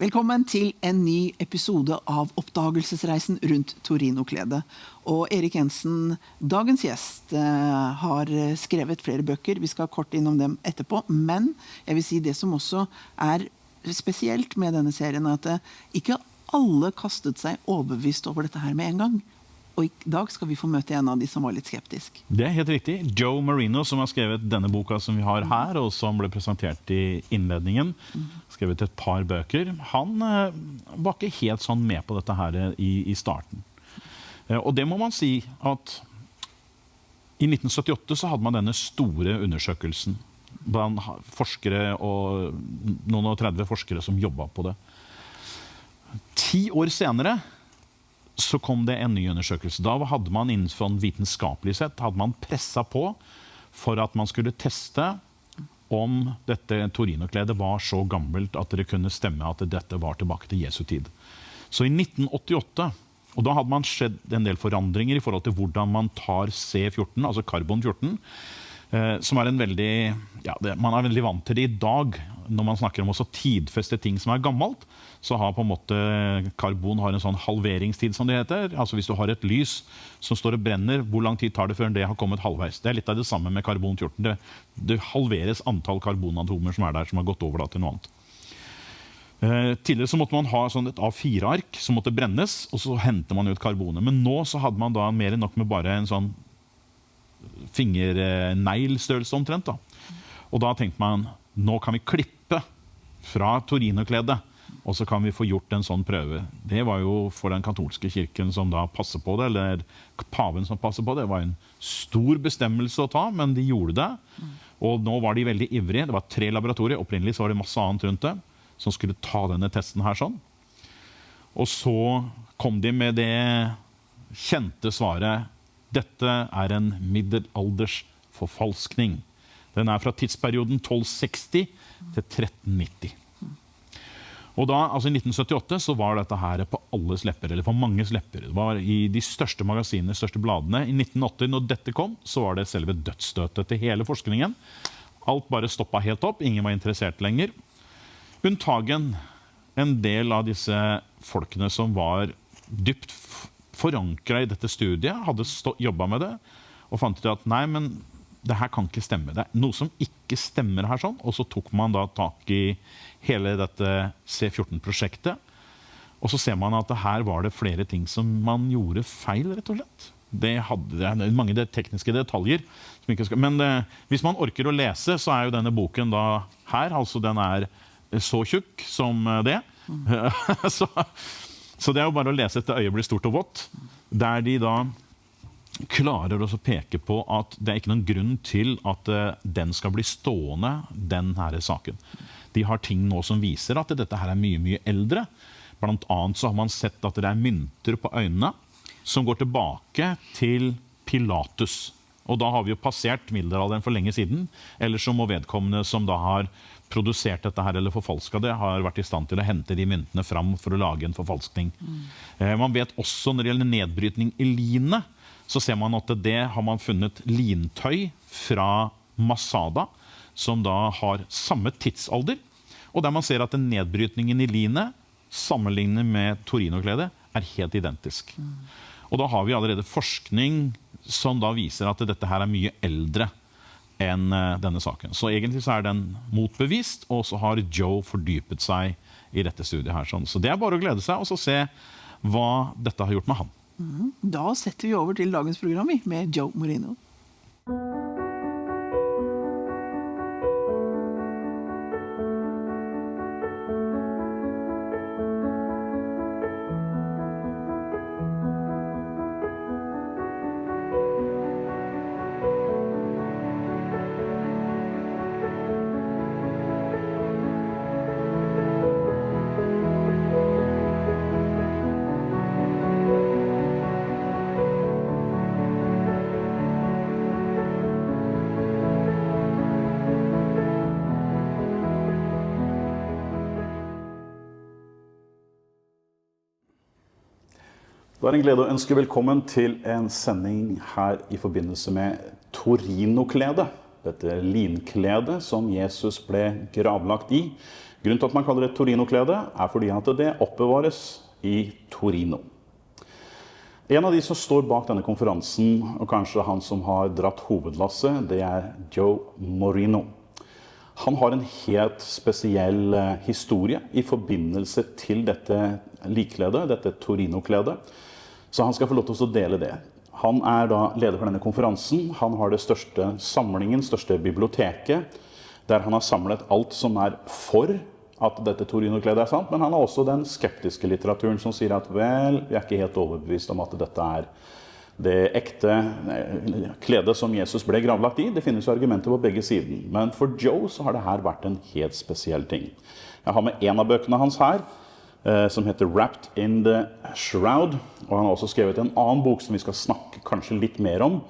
Velkommen til en ny episode av Oppdagelsesreisen rundt Torinokledet. Og Erik Jensen, dagens gjest, har skrevet flere bøker. Vi skal kort innom dem etterpå, men jeg vil si det som også er spesielt med denne serien, er at ikke alle kastet seg overbevist over dette her med en gang. Og i dag skal vi få møte en av de som var litt skeptisk. Det er helt riktig. Joe Marino, som har skrevet denne boka som vi har her, og som ble presentert i innledningen, skrevet et par bøker. Han var ikke helt sånn med på dette her i starten. Og det må man si at i 1978 så hadde man denne store undersøkelsen blant forskere og noen og 30 forskere som jobbet på det. 10 år senere så kom det en ny undersøkelse. Da hadde man innenfor vitenskapelig sett hadde man presset på for at man skulle teste om dette Torinokledet var så gammelt at det kunne stemme at dette var tilbake til Jesu tid. Så i 1988, og da hadde man skjedd en del forandringer i forhold til hvordan man tar C14, altså karbon 14, som er en veldig, man er veldig vant til det i dag. Når man snakker om også tidfeste ting som er gammelt, så har på en måte karbon har en sånn halveringstid som det heter. Altså hvis du har et lys som står og brenner, hvor lang tid tar det før det har kommet halvveis? Det er litt av det samme med karbon 14. Det halveres antall karbonatomer som er der, som har gått over da, til noe annet. Tidligere så måtte man ha sånn et A4-ark som måtte brennes, og så henter man ut karbonet. Men nå så hadde man da mer enn nok med bare en sånn fingerneglstørrelse omtrent da. Og da tenkte man, nå kan vi klippe fra Torinokledet, og så kan vi få gjort en sånn prøve. Det var jo for den katolske kirken som da passer på det, eller paven som passer på det. Det var en stor bestemmelse å ta, men de gjorde det. Og nå var de veldig ivrige. Det var 3 laboratorier. Opprinnelig så var det masse annet rundt det, som skulle ta denne testen her sånn. Og så kom de med det kjente svaret, dette er en middelalders forfalskning. Den er fra tidsperioden 1260 til 1390. Og da, altså i 1978, så var dette her på alles lepper, eller på manges lepper. Det var i de største magasinene, de største bladene. I 1980, når dette kom, så var det selve dødsstøtet til hele forskningen. Alt bare stoppet helt opp, ingen var interessert lenger. Unntagen en del av disse folkene som var dypt forankret i dette studiet, hadde jobbet med det, og fant ut at nei, men det her kan ikke stemme. Det er noe som ikke stemmer her sånn, og så tok man da tak i hele dette C14-prosjektet, og så ser man at her var det flere ting som man gjorde feil, rett og slett. Det hadde mange tekniske detaljer, som ikke skal, men hvis man orker å lese, så er jo denne boken da her, altså den er så tjukk som det. Så det er jo bare å lese etter øyet blir stort og vått, der de da klarer å peke på at det er ikke noen grunn til at den skal bli stående, den her saken. De har ting nå som viser at dette her er mye, mye eldre. Blant annet så har man sett at det er mynter på øynene som går tilbake til Pilatus. Og da har vi jo passert middelalderen for lenge siden, eller så må vedkommende som da har produsert dette her, eller forfalsket det, har vært i stand til å hente de myntene fram for å lage en forfalskning. Man vet også når det gjelder nedbrytning i linet, så ser man at det har man funnet lintøy fra Masada, som da har samme tidsalder, og der man ser at den nedbrytningen i linet, sammenlignet med Torinokledet, er helt identisk. Og da har vi allerede forskning som da viser at dette her er mye eldre enn denne saken. Så egentlig så er den motbevist, og så har Joe fordypet seg i dette studiet her. Så det er bare å glede seg, og så se hva dette har gjort med han. Da setter vi over til dagens program med Joe Marino. Det er en glede å ønske velkommen til en sending her i forbindelse med Torinokledet. dette linkledet som Jesus ble gravlagt i. Grunnen til at man kaller det Torinokledet fordi at det oppbevares i Torino. En av de som står bak denne konferansen, og kanskje han som har dratt hovedlasset, det Joe Marino. Han har en helt spesiell historie i forbindelse til dette likkledet, dette Torinokledet. Så han skal få lov til å dele det. Han da leder for denne konferansen. Han har det største samlingen, største biblioteket, der han har samlet alt som for at dette Torinokledet sant, men han har også den skeptiske litteraturen som sier at vel, vi ikke helt overbevist om at dette det ekte kledet som Jesus ble gravlagt i. Det finnes jo argumenter på begge sider, men for Joe så har det her vært en helt spesiell ting. Jeg har med en av bøkene hans her, som heter Wrapped in the Shroud, og han har også skrevet en annen bok som vi skal snakke kanskje litt mer om,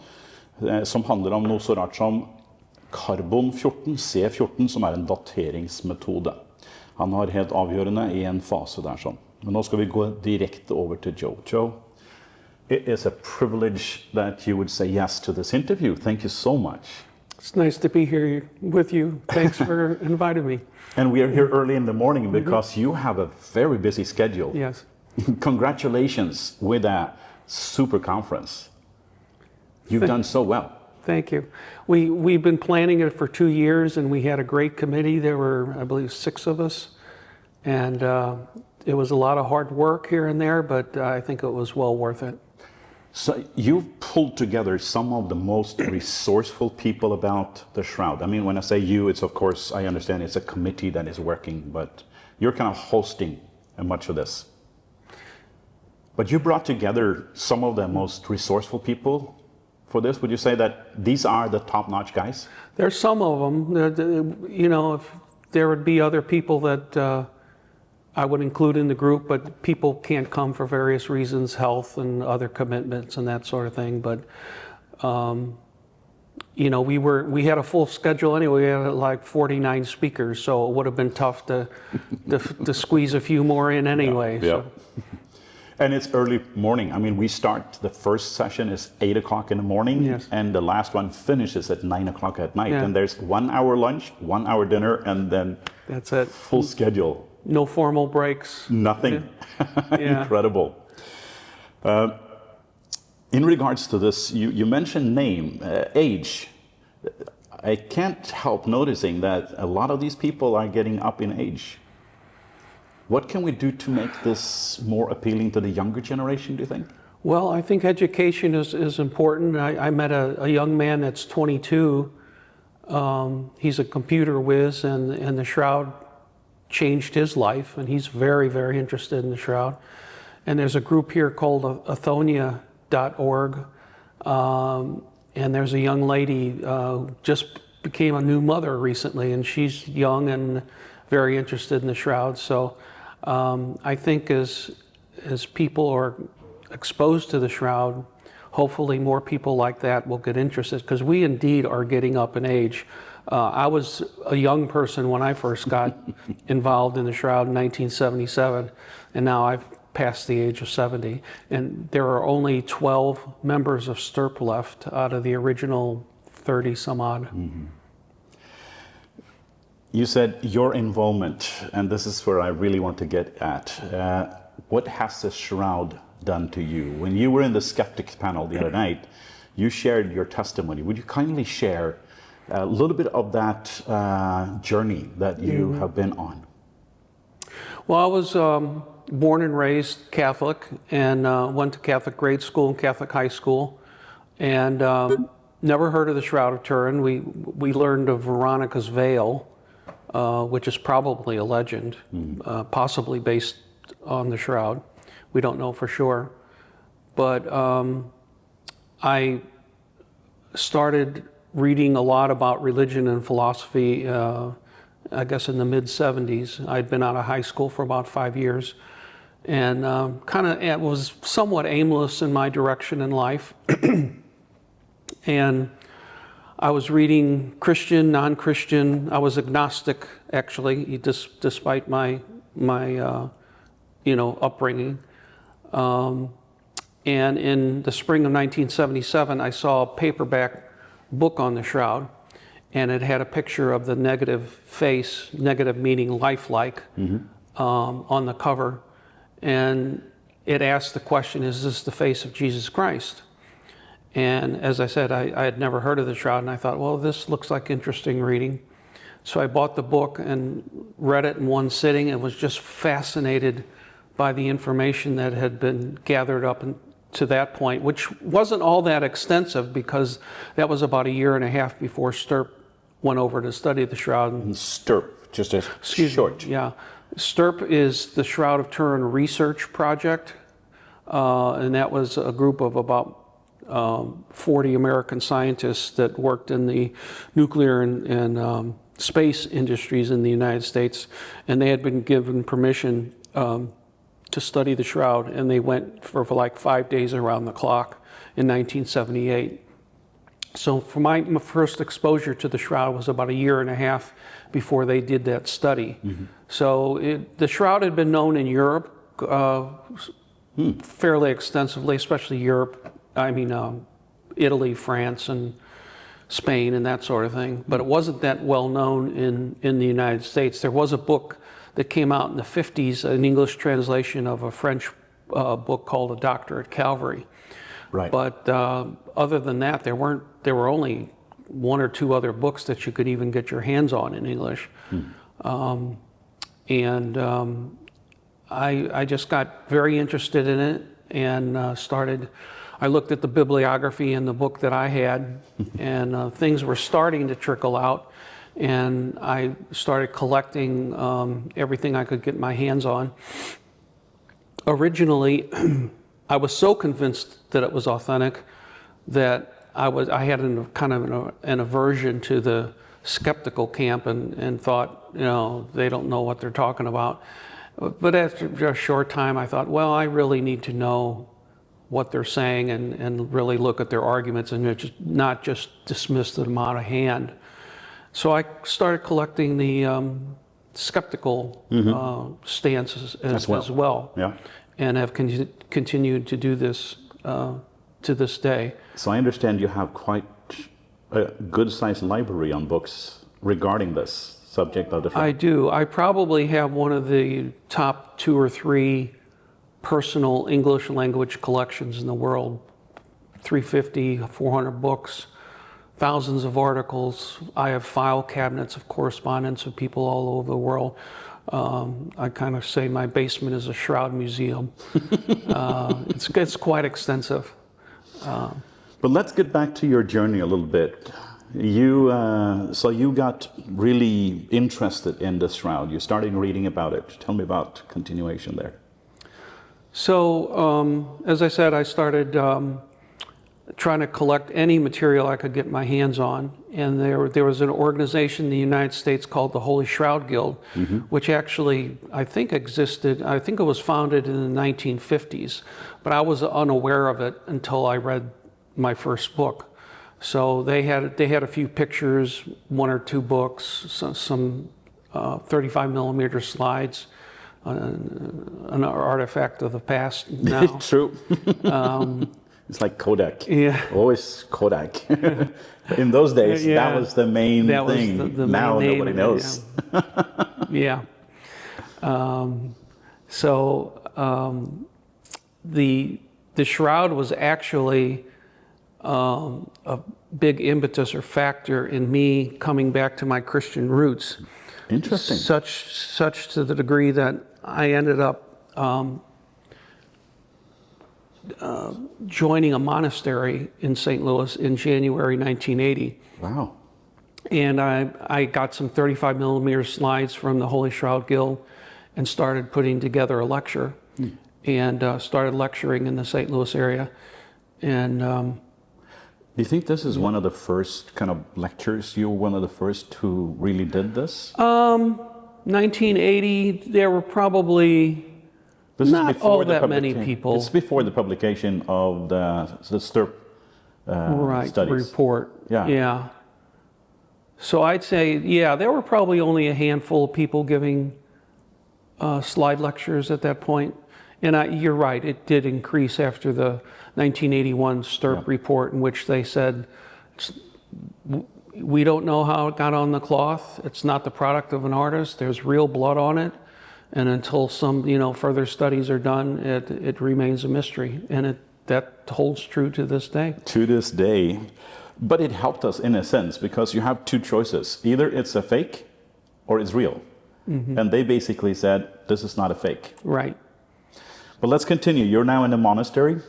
som handler om noe så rart som karbon 14, C14, som en dateringsmetode. Han har helt avgjørende i en fase der sånn. Men nå skal vi gå direkte over til Joe. Joe, it is a privilege that you would say yes to this interview. Thank you so much. It's nice to be here with you. Thanks for inviting me. And we are here early in the morning because you have a very busy schedule. Yes. Congratulations with that super conference. You've done so well. Thank you. We've been planning it for 2 years, and we had a great committee. There were, I believe, 6 of us, and it was a lot of hard work here and there, but I think it was well worth it. So you've pulled together some of the most resourceful people about the Shroud. I mean, when I say you, it's of course, I understand it's a committee that is working, but you're kind of hosting much of this. But you brought together some of the most resourceful people for this. Would you say that these are the top-notch guys? There's some of them. You know, if there would be other people that I would include in the group, but people can't come for various reasons, health and other commitments and that sort of thing. But you know, we had a full schedule anyway. We had like 49 speakers, so it would have been tough to squeeze a few more in anyway. Yeah. So. And it's early morning. I mean, we start, the first session is 8 o'clock in the morning, yes. And the last one finishes at 9 o'clock at night. Yeah. And there's 1 hour lunch, 1 hour dinner, and then That's it. Full schedule. No formal breaks. Nothing. Yeah. Incredible. In regards to this, you mentioned name, age. I can't help noticing that a lot of these people are getting up in age. What can we do to make this more appealing to the younger generation, do you think? Well, I think education is important. I met a young man that's 22. He's a computer whiz, and the Shroud changed his life, and he's very, very interested in the Shroud. And there's a group here called Athonia.org, and there's a young lady just became a new mother recently, and she's young and very interested in the Shroud. So I think as people are exposed to the Shroud, hopefully more people like that will get interested, because we indeed are getting up in age. I was a young person when I first got involved in the Shroud in 1977, and now I've passed the age of 70. And there are only 12 members of STRP left out of the original 30 some odd. Mm-hmm. You said your involvement, and this is where I really want to get at. What has the Shroud done to you? When you were in the skeptics panel the other night, you shared your testimony. Would you kindly share a little bit of that journey that you have been on? Well, I was born and raised Catholic, and went to Catholic grade school and Catholic high school, and never heard of the Shroud of Turin. We learned of Veronica's veil, which is probably a legend, possibly based on the Shroud. We don't know for sure. But I started reading a lot about religion and philosophy, I guess in the mid-70s. I'd been out of high school for about 5 years, and it was somewhat aimless in my direction in life. And I was reading Christian, non-Christian. I was agnostic, actually, despite my upbringing. And in the spring of 1977, I saw a paperback book on the Shroud, and it had a picture of the negative face, negative meaning lifelike, on the cover. And it asked the question, is this the face of Jesus Christ? And as I said, I had never heard of the shroud, and I thought, well, this looks like interesting reading. So I bought the book and read it in one sitting and was just fascinated by the information that had been gathered up to that point, which wasn't all that extensive because that was about a year and a half before Stirp went over to study the shroud. And Stirp, just a short. Yeah. Stirp is the Shroud of Turin Research Project, and that was a group of about 40 American scientists that worked in the nuclear and space industries in the United States, and they had been given permission to study the shroud, and they went for like 5 days around the clock in 1978. So for my first exposure to the shroud was about a year and a half before they did that study. So the shroud had been known in Europe fairly extensively, especially Europe. I mean, Italy, France, and Spain, and that sort of thing. But it wasn't that well known in the United States. There was a book that came out in the 50s, an English translation of a French book called A Doctor at Calvary. Right. But other than that, there were only one or two other books that you could even get your hands on in English. I just got very interested in it and I looked at the bibliography in the book that I had, and things were starting to trickle out, and I started collecting everything I could get my hands on. Originally, I was so convinced that it was authentic that I had an aversion to the skeptical camp and thought, they don't know what they're talking about. But after a short time, I thought, well, I really need to know what they're saying and really look at their arguments and not just dismiss them out of hand. So I started collecting the skeptical stances as well. Yeah. And have continued to do this to this day. So I understand you have quite a good-sized library on books regarding this subject of the shroud. I do. I probably have one of the top 2 or 3 personal English language collections in the world. 350, 400 books, thousands of articles. I have file cabinets of correspondence with people all over the world. I kind of say my basement is a shroud museum. It's quite extensive. But let's get back to your journey a little bit. So you got really interested in the shroud. You started reading about it. Tell me about continuation there. So, as I said, I started trying to collect any material I could get my hands on. And there was an organization in the United States called the Holy Shroud Guild, which actually, I think existed. I think it was founded in the 1950s, but I was unaware of it until I read my first book. So they had a few pictures, 1 or 2 books, some 35 millimeter slides, an artifact of the past now. True. It's like Kodak. Yeah. Always Kodak. In those days, that was the main thing. Was the now main nobody knows. Yeah. The shroud was actually a big impetus or factor in me coming back to my Christian roots. Interesting. Such to the degree that I ended up joining a monastery in St. Louis in January 1980. Wow. And I got some 35 millimeter slides from the Holy Shroud Guild and started putting together a lecture and started lecturing in the St. Louis area. And do you think this is one of the first kind of lectures? You were one of the first who really did this? 1980, there were probably not all that many people. It's before the publication of the Stirp studies. Report. Yeah. Yeah. So I'd say, there were probably only a handful of people giving slide lectures at that point. And you're right, it did increase after the 1981 Stirp report, in which they said we don't know how it got on the cloth. It's not the product of an artist. There's real blood on it. And until some, further studies are done, it remains a mystery. And that holds true to this day. To this day. But it helped us in a sense, because you have two choices. Either it's a fake or it's real. Mm-hmm. And they basically said, this is not a fake. Right. But let's continue. You're now in a monastery?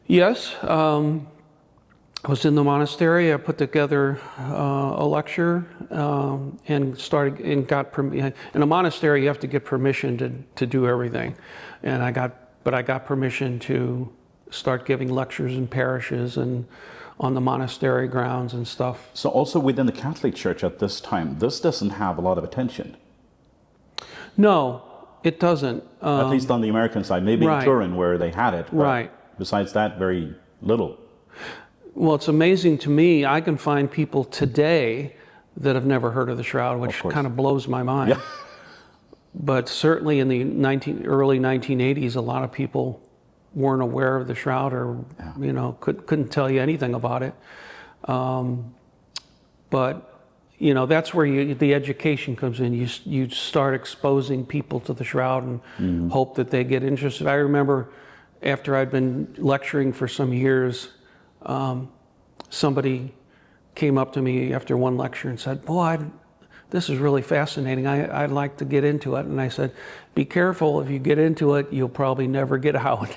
Yes. I was in the monastery. I put together a lecture and started and got in a monastery. You have to get permission to do everything, and I got permission to start giving lectures in parishes and on the monastery grounds and stuff. So also within the Catholic Church at this time, this doesn't have a lot of attention. No, it doesn't. At least on the American side, maybe right. in Turin where they had it. But right. Besides that, very little. Well, it's amazing to me. I can find people today that have never heard of the shroud, which kind of blows my mind. Yeah. But certainly in the early 1980s, a lot of people weren't aware of the shroud, or couldn't tell you anything about it. But that's where the education comes in. You start exposing people to the shroud and hope that they get interested. I remember after I'd been lecturing for some years, somebody came up to me after one lecture and said, "Boy, this is really fascinating. I'd like to get into it." And I said, "Be careful. If you get into it, you'll probably never get out."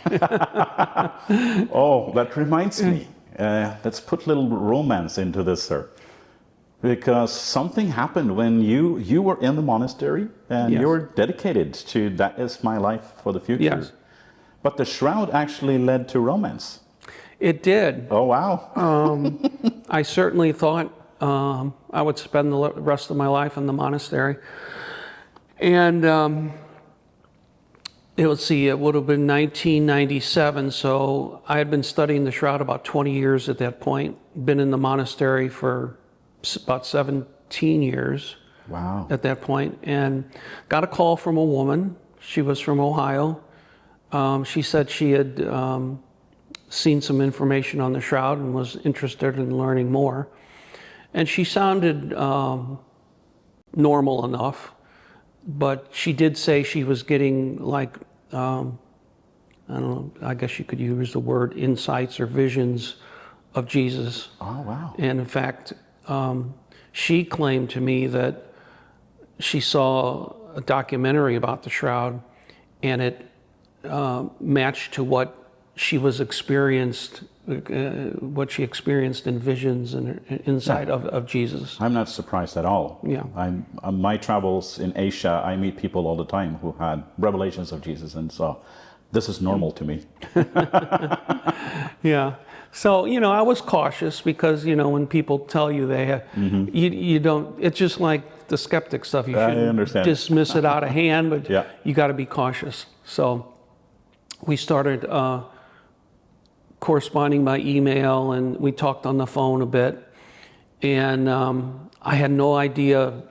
Oh, that reminds me. Let's put a little romance into this, sir. Because something happened when you were in the monastery and Yes. you were dedicated to that is my life for the future. Yes. But the shroud actually led to romance. It did. Oh, wow. I certainly thought I would spend the rest of my life in the monastery. And it would have been 1997, so I had been studying the shroud about 20 years at that point, been in the monastery for about 17 years Wow. at that point, and got a call from a woman. She was from Ohio. She said she had seen some information on the shroud and was interested in learning more. And she sounded normal enough, but she did say she was getting I don't know, I guess you could use the word insights or visions of Jesus. Oh, wow. And in fact, she claimed to me that she saw a documentary about the shroud, and it matched to what she experienced in visions and insight of Jesus. I'm not surprised at all. Yeah. On my travels in Asia, I meet people all the time who had revelations of Jesus, and so this is normal to me. Yeah. So, I was cautious because, when people tell you they have, you don't, it's just like the skeptic stuff. You shouldn't dismiss it out of hand, but Yeah. you got to be cautious. So we started corresponding by email, and we talked on the phone a bit. And I had no idea,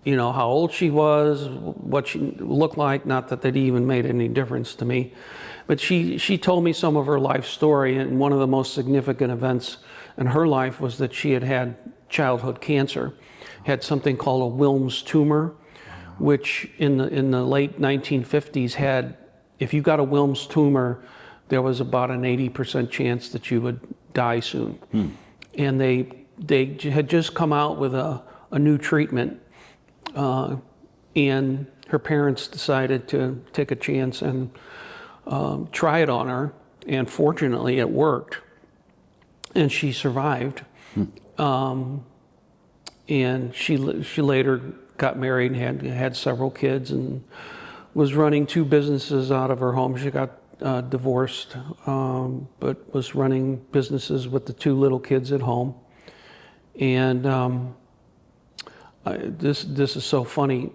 how old she was, what she looked like, not that that even made any difference to me. But she told me some of her life story, and one of the most significant events in her life was that she had childhood cancer, had something called a Wilms tumor, which in the late 1950s had, if you got a Wilms tumor, there was about an 80% chance that you would die soon. And they had just come out with a new treatment, and her parents decided to take a chance and try it on her, and fortunately it worked, and she survived. And she later got married and had several kids and was running 2 businesses out of her home. She got divorced, but was running businesses with the 2 little kids at home. And this is so funny.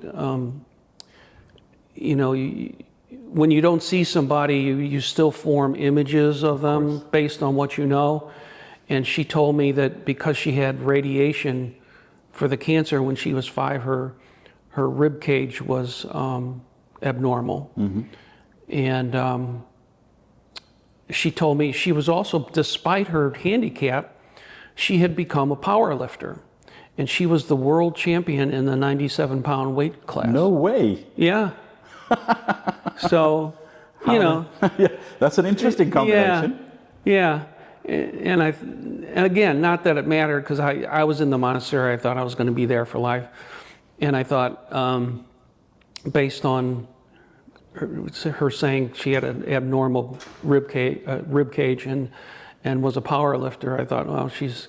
When you don't see somebody, you still form images of them based on what you know. And she told me that because she had radiation for the cancer when she was 5, her rib cage was abnormal. And she told me she was also, despite her handicap, she had become a power lifter. And she was the world champion in the 97-pound weight class. No way. Yeah. So, you know. Yeah, that's an interesting combination. Yeah. And again, not that it mattered, because I was in the monastery. I thought I was going to be there for life. And I thought, based on her saying she had an abnormal rib cage and was a power lifter, I thought, well, she's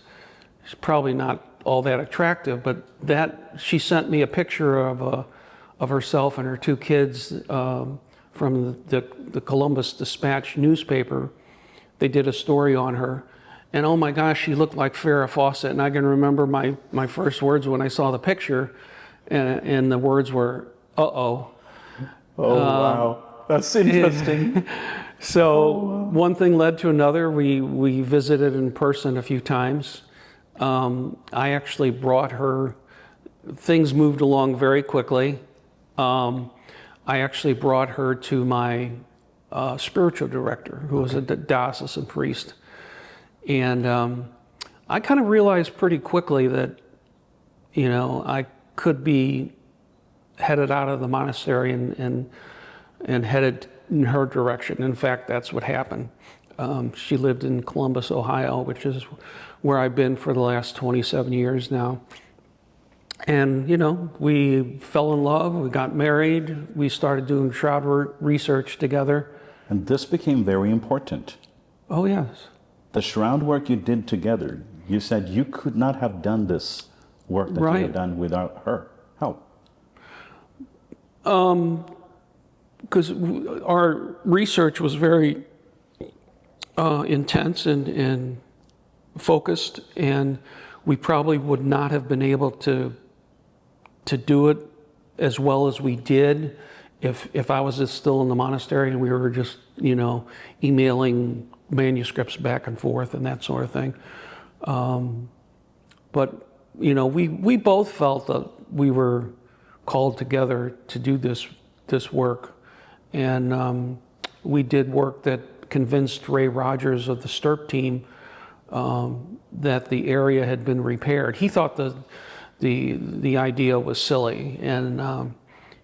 probably not all that attractive. But that she sent me a picture of herself and her two kids from the Columbus Dispatch newspaper. They did a story on her, and oh my gosh, she looked like Farrah Fawcett. And I can remember my first words when I saw the picture, and the words were, "Uh-oh." Oh, wow. That's interesting. So one thing led to another. We visited in person a few times. I actually brought her. Things moved along very quickly. I actually brought her to my spiritual director, who was a diocesan priest. And I kind of realized pretty quickly that, you know, I could be headed out of the monastery and headed in her direction. In fact, that's what happened. She lived in Columbus, Ohio, which is where I've been for the last 27 years now. And, you know, we fell in love, we got married, we started doing shroud research together. And this became very important. Oh, yes. The shroud work you did together, you said you could not have done this work that you have done without her. How? Because our research was very intense and focused, and we probably would not have been able to do it as well as we did if I was still in the monastery and we were just, you know, emailing manuscripts back and forth and that sort of thing. But, you know, we both felt that we were called together to do this work. And we did work that convinced Ray Rogers of the Stirp team that the area had been repaired. He thought the idea was silly, and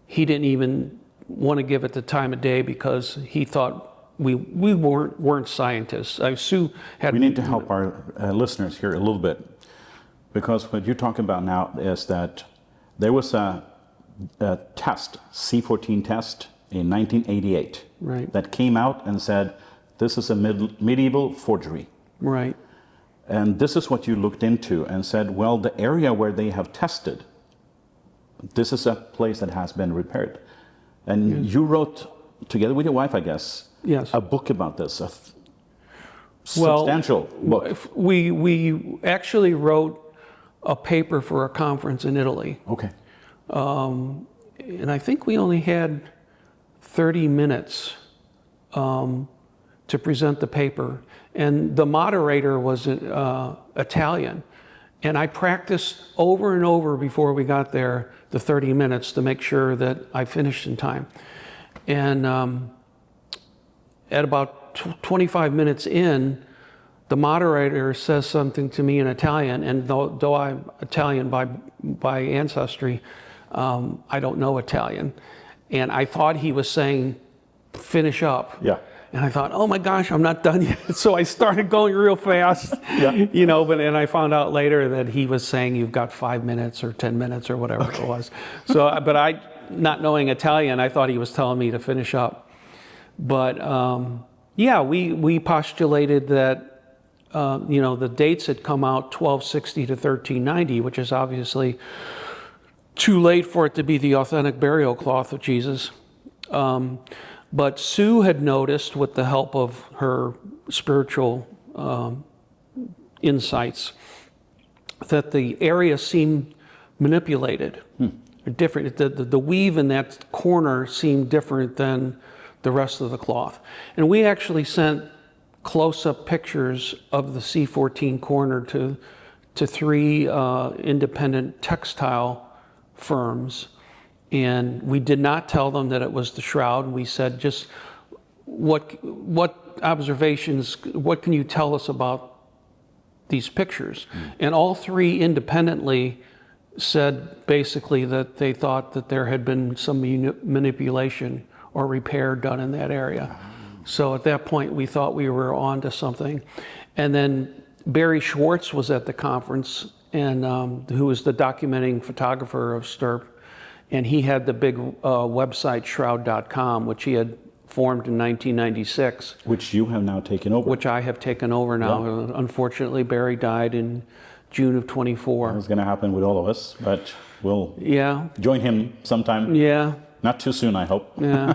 he didn't even want to give it the time of day because he thought we weren't scientists. Sue had. We need to help our listeners here a little bit, because what you're talking about now is that there was a test, C14 test in 1988, right, that came out and said this is a medieval forgery. Right. And this is what you looked into and said, well, the area where they have tested, this is a place that has been repaired. And you wrote, together with your wife, I guess, yes, a book about this, a substantial book. We actually wrote a paper for a conference in Italy. Okay. And I think we only had 30 minutes to present the paper. And the moderator was Italian. And I practiced over and over before we got there, the 30 minutes, to make sure that I finished in time. And at about 25 minutes in, the moderator says something to me in Italian, and though I'm Italian by ancestry, I don't know Italian. And I thought he was saying, finish up. Yeah. And I thought, oh my gosh, I'm not done yet. So I started going real fast, you know, and I found out later that he was saying you've got 5 minutes or 10 minutes or whatever it was. So, but I, not knowing Italian, I thought he was telling me to finish up. But yeah, we postulated that, you know, the dates had come out 1260 to 1390, which is obviously too late for it to be the authentic burial cloth of Jesus. But Sue had noticed, with the help of her spiritual insights, that the area seemed manipulated, different. The weave in that corner seemed different than the rest of the cloth. And we actually sent close-up pictures of the C14 corner to 3 independent textile firms. And we did not tell them that it was the shroud. We said, just what observations, what can you tell us about these pictures. And all three independently said basically that they thought that there had been some manipulation or repair done in that area. So at that point, we thought we were on to something. And then Barry Schwartz was at the conference, and who was the documenting photographer of Stirp, and he had the big website shroud.com, which he had formed in 1996. Which you have now taken over. Which I have taken over now. Yeah. Unfortunately, Barry died in June of 24. It's going to happen with all of us, but we'll join him sometime. Yeah. Not too soon, I hope. Yeah.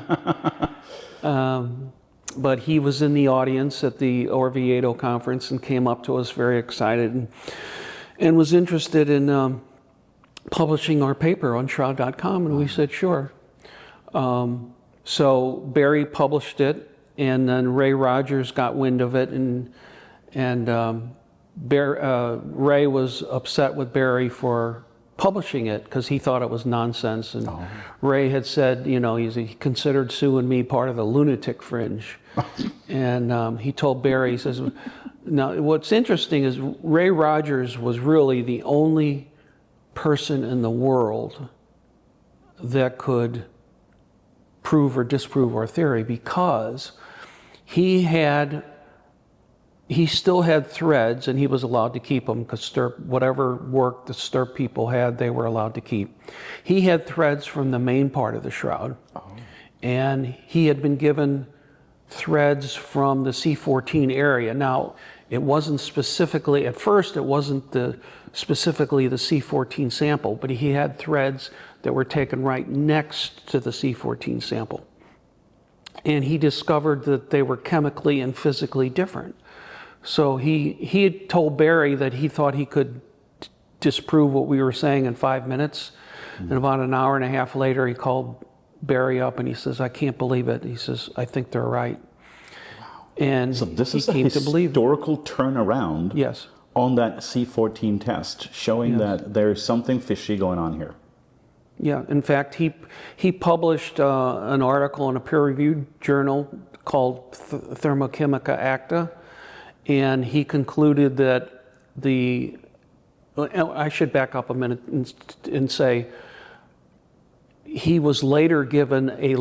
But he was in the audience at the Orvieto conference and came up to us very excited and was interested in publishing our paper on shroud.com, and we said sure. So Barry published it, and then Ray Rogers got wind of it, and Ray was upset with Barry for publishing it because he thought it was nonsense, and Ray had said, you know, he considered suing me part of the lunatic fringe. And he told Barry, he says, now what's interesting is Ray Rogers was really the only person in the world that could prove or disprove our theory, because he still had threads, and he was allowed to keep them because Stirp, whatever work the Stirp people had, they were allowed to keep. He had threads from the main part of the shroud, and he had been given threads from the C14 area. Now, it wasn't specifically, at first it wasn't specifically the C14 sample, but he had threads that were taken right next to the C14 sample. And he discovered that they were chemically and physically different. So he had told Barry that he thought he could disprove what we were saying in 5 minutes. And about an hour and a half later, he called Barry up and he says, I can't believe it. He says, I think they're right. Wow. And so this he is a came to believe historical turnaround yes. on that C14 test, showing that there's something fishy going on here. Yeah, in fact, he published an article in a peer-reviewed journal called Thermochemica Acta, and he concluded that I should back up a minute and say he was later given a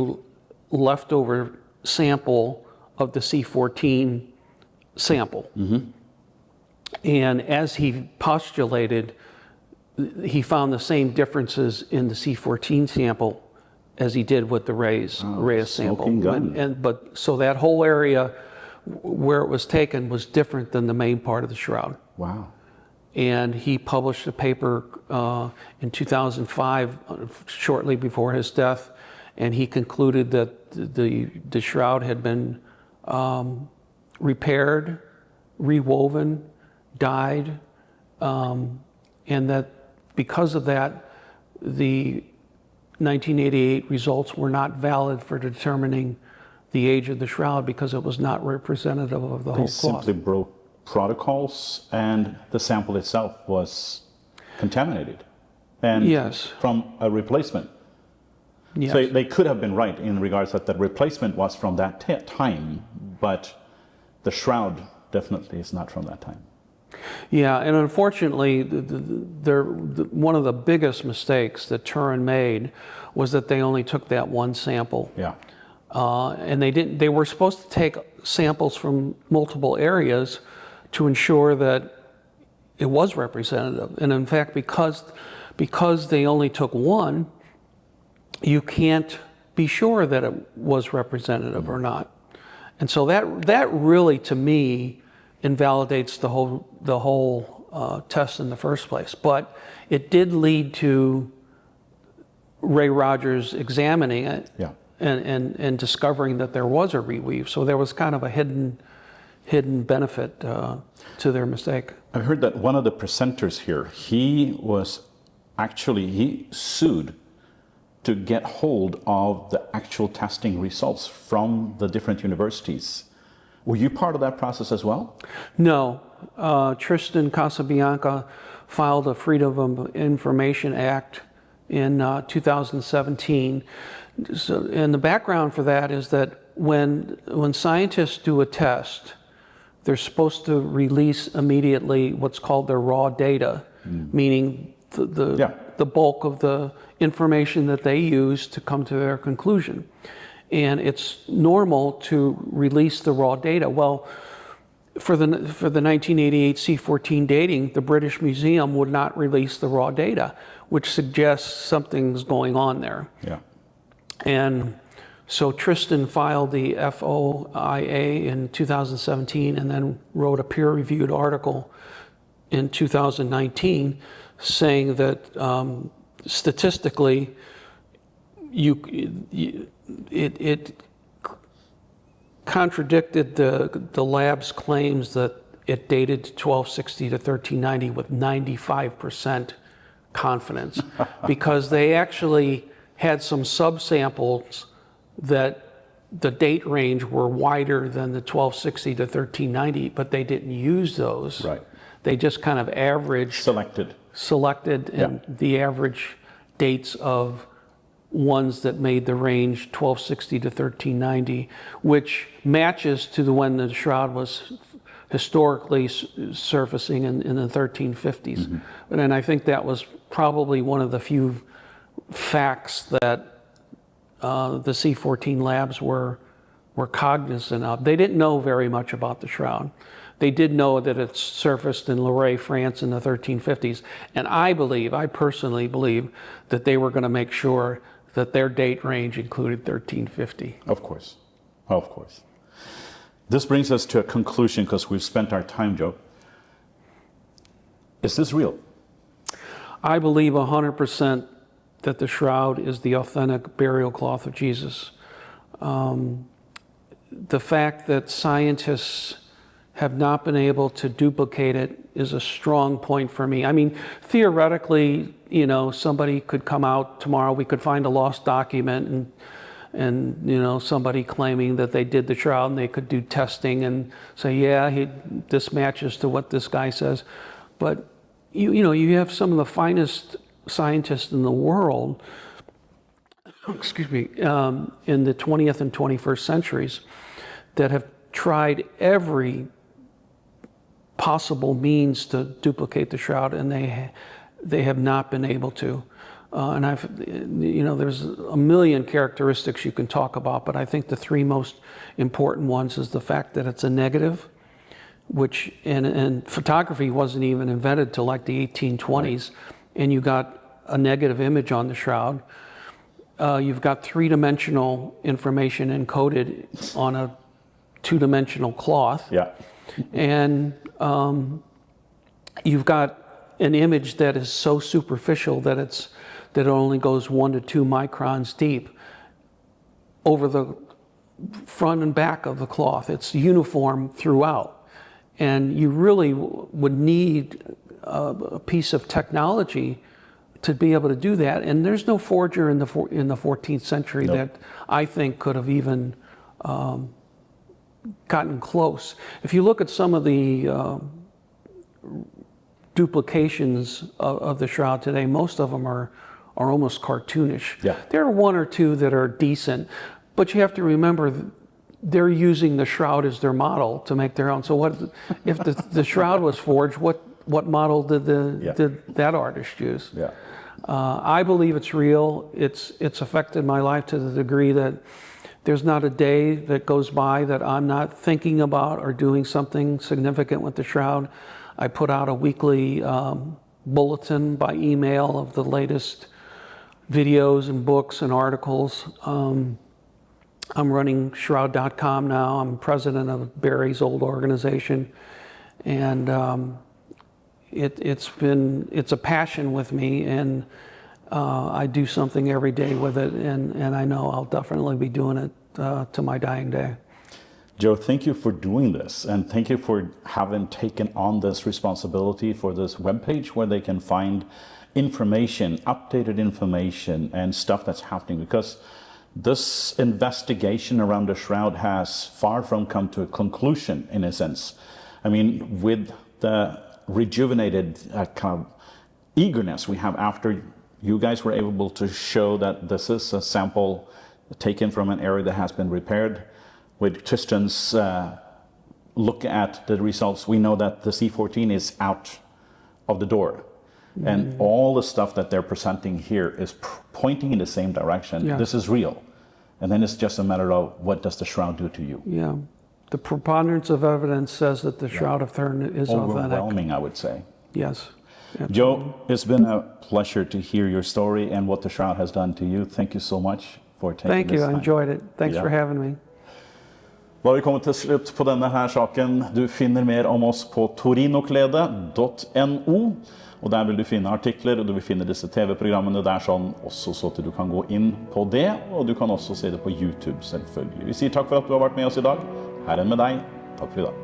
leftover sample of the C14 sample. And as he postulated, he found the same differences in the C14 sample as he did with the Reyes sample. But so that whole area where it was taken was different than the main part of the shroud. Wow. And he published a paper in 2005, shortly before his death, and he concluded that the shroud had been repaired, rewoven, dyed, and that because of that, the 1988 results were not valid for determining the age of the shroud because it was not representative of the whole cloth. They simply broke protocols, and the sample itself was contaminated. And yes. From a replacement. Yes. So they could have been right in regards that the replacement was from that time, but the shroud definitely is not from that time. Yeah, and unfortunately, one of the biggest mistakes that Turin made was that they only took that one sample. Yeah. And they were supposed to take samples from multiple areas to ensure that it was representative. And in fact, because they only took one, you can't be sure that it was representative or not. And so that really, to me, invalidates the whole test in the first place. But it did lead to Ray Rogers examining it. Yeah. And discovering that there was a reweave. So there was kind of a hidden benefit to their mistake. I heard that one of the presenters here, he sued to get hold of the actual testing results from the different universities. Were you part of that process as well? No. Tristan Casabianca filed a Freedom of Information Act in 2017. And the background for that is that when scientists do a test, they're supposed to release immediately what's called their raw data, meaning the bulk of the information that they use to come to their conclusion. And it's normal to release the raw data. Well, for the 1988 C14 dating, the British Museum would not release the raw data, which suggests something's going on there. Yeah. And so Tristan filed the FOIA in 2017 and then wrote a peer-reviewed article in 2019 saying that statistically, it contradicted the lab's claims that it dated 1260 to 1390 with 95% confidence because they actually had some subsamples that the date range were wider than the 1260 to 1390, but they didn't use those. Right. They just kind of averaged. Selected and the average dates of ones that made the range 1260 to 1390, which matches to when the shroud was historically surfacing in the 1350s. And I think that was probably one of the few facts that the C14 labs were cognizant of. They didn't know very much about the shroud. They did know that it surfaced in Loire, France in the 1350s. And I personally believe that they were going to make sure that their date range included 1350. Of course. Of course. This brings us to a conclusion because we've spent our time, Joe. Is this real? I believe 100% that the shroud is the authentic burial cloth of Jesus. The fact that scientists have not been able to duplicate it is a strong point for me. I mean, theoretically, you know, somebody could come out tomorrow, we could find a lost document and you know, somebody claiming that they did the shroud and they could do testing and say, yeah, this matches to what this guy says. But, you know, you have some of the finest scientists in the world, excuse me, in the 20th and 21st centuries that have tried every possible means to duplicate the shroud, and they have not been able to. And you know, there's a million characteristics you can talk about, but I think the three most important ones is the fact that it's a negative, which and photography wasn't even invented till like the 1820s, and you got a negative image on the shroud. You've got three-dimensional information encoded on a two-dimensional cloth. Yeah. And you've got an image that is so superficial that it only goes 1 to 2 microns deep over the front and back of the cloth. It's uniform throughout. And you really would need a piece of technology to be able to do that. And there's no forger in the 14th century that I think could have even gotten close. If you look at some of the duplications of the shroud today, most of them are almost cartoonish. Yeah. There are one or two that are decent, but you have to remember they're using the shroud as their model to make their own. So what if the shroud was forged? What model did that artist use? Yeah. I believe it's real. It's affected my life to the degree that there's not a day that goes by that I'm not thinking about or doing something significant with the shroud. I put out a weekly bulletin by email of the latest videos and books and articles. I'm running shroud.com now. I'm president of Barry's old organization. And it's a passion with me, and I do something every day with it, and I know I'll definitely be doing it to my dying day. Joe, thank you for doing this, and thank you for having taken on this responsibility for this webpage where they can find information, updated information, and stuff that's happening, because this investigation around the shroud has far from come to a conclusion, in a sense. I mean, with the rejuvenated kind of eagerness we have after you guys were able to show that this is a sample taken from an area that has been repaired, with Tristan's look at the results, we know that the C14 is out of the door. And all the stuff that they're presenting here is pointing in the same direction. Yeah. This is real. And then it's just a matter of what does the shroud do to you? Yeah. The preponderance of evidence says that the Shroud of Turin is authentic. Overwhelming, I would say. Yes. Absolutely. Joe, it's been a pleasure to hear your story and what the shroud has done to you. Thank you so much for taking Thank this you. time. I enjoyed it. Thanks for having me. Da har vi kommet til slutt på denne her saken. Du finner mer om oss på torinokledet.no, og der vil du finne artikler, og du vil finne disse TV-programmene der sånn, også så at du kan gå inn på det, og du kan også se det på YouTube selvfølgelig. Vi sier takk for at du har vært med oss i dag. Herren med deg. Takk for i dag.